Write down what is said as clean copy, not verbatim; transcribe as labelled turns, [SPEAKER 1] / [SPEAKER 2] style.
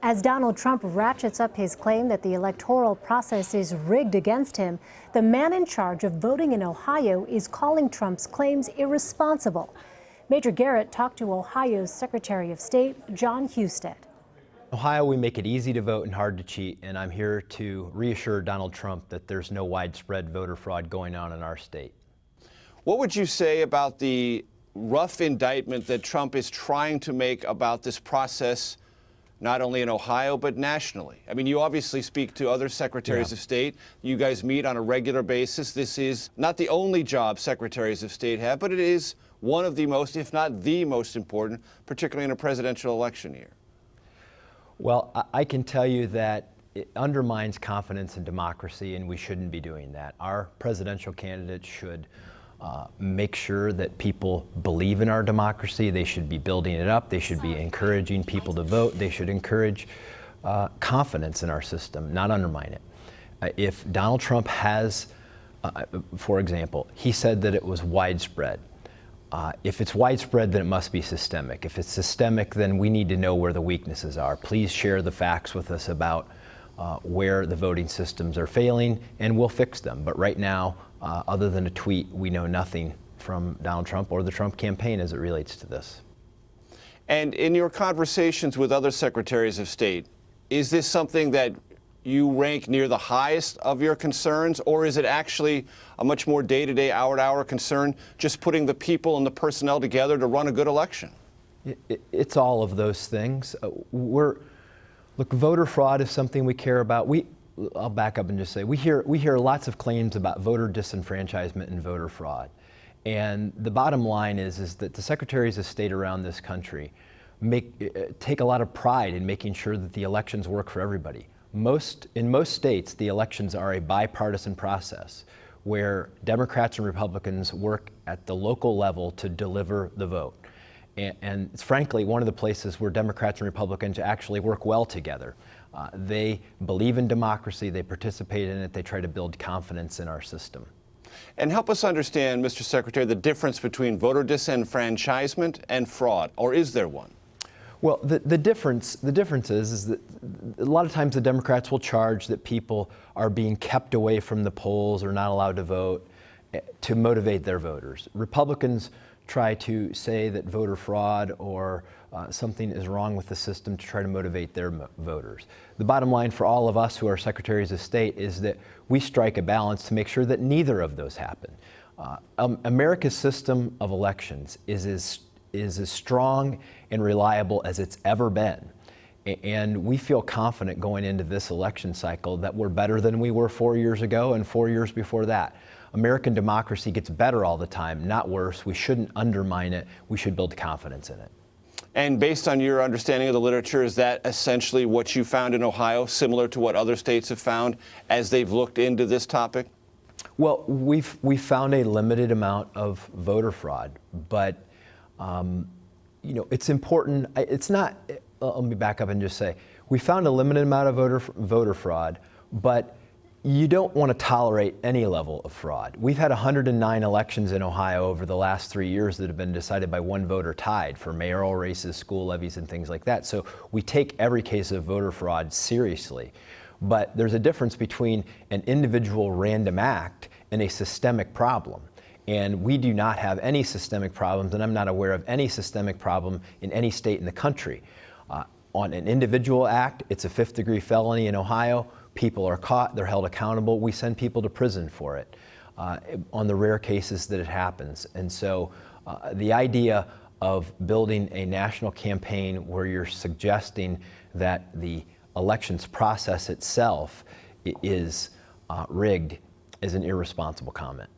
[SPEAKER 1] As Donald Trump ratchets up his claim that the electoral process is rigged against him, the man in charge of voting in Ohio is calling Trump's claims irresponsible. Major Garrett talked to Ohio's Secretary of State, John Husted.
[SPEAKER 2] Ohio, we make it easy to vote and hard to cheat, and I'm here to reassure Donald Trump that there's no widespread voter fraud going on in our state.
[SPEAKER 3] What would you say about the rough indictment that Trump is trying to make about this process, not only in Ohio, but nationally? I mean, you obviously speak to other secretaries of state. You guys meet on a regular basis. This is not the only job secretaries of state have, but it is one of the most, if not the most important, particularly in a presidential election year.
[SPEAKER 2] Well, I can tell you that it undermines confidence in democracy, and we shouldn't be doing that. Our presidential candidates should make sure that people believe in our democracy. They should be building it up. They should be encouraging people to vote. They should encourage confidence in our system, not undermine it. If Donald Trump has, for example, he said that it was widespread. If it's widespread, then it must be systemic. If it's systemic, then we need to know where the weaknesses are. Please share the facts with us about where the voting systems are failing, and we'll fix them. But right now, other than a tweet, we know nothing from Donald Trump or the Trump campaign as it relates to this.
[SPEAKER 3] And in your conversations with other secretaries of state, is this something that you rank near the highest of your concerns, or is it actually a much more day-to-day, hour-to-hour concern, just putting the people and the personnel together to run a good election?
[SPEAKER 2] It's all of those things. Look, voter fraud is something we care about. I'll back up and just say we hear lots of claims about voter disenfranchisement and voter fraud, and the bottom line is that the secretaries of state around this country take a lot of pride in making sure that the elections work for everybody. In most states, the elections are a bipartisan process where Democrats and Republicans work at the local level to deliver the vote. And it's frankly one of the places where Democrats and Republicans actually work well together. They believe in democracy, they participate in it, they try to build confidence in our system.
[SPEAKER 3] And help us understand, Mr. Secretary, the difference between voter disenfranchisement and fraud, or is there one?
[SPEAKER 2] Well, the difference is that a lot of times the Democrats will charge that people are being kept away from the polls or not allowed to vote to motivate their voters. Republicans try to say that voter fraud or something is wrong with the system to try to motivate their voters. The bottom line for all of us who are secretaries of state is that we strike a balance to make sure that neither of those happen. America's system of elections is as strong and reliable as it's ever been. And we feel confident going into this election cycle that we're better than we were 4 years ago and 4 years before that. American democracy gets better all the time, not worse. We shouldn't undermine it. We should build confidence in it.
[SPEAKER 3] And based on your understanding of the literature, is that essentially what you found in Ohio, similar to what other states have found as they've looked into this topic?
[SPEAKER 2] Well, we've found a limited amount of voter fraud, but you know, it's important. It's not. Let me back up and just say we found a limited amount of voter fraud, but you don't want to tolerate any level of fraud. We've had 109 elections in Ohio over the last 3 years that have been decided by one voter tied for mayoral races, school levies, and things like that. So we take every case of voter fraud seriously. But there's a difference between an individual random act and a systemic problem. And we do not have any systemic problems, and I'm not aware of any systemic problem in any state in the country. On an individual act, it's a 5th-degree felony in Ohio. People are caught, they're held accountable. We send people to prison for it on the rare cases that it happens. And so the idea of building a national campaign where you're suggesting that the elections process itself is rigged is an irresponsible comment.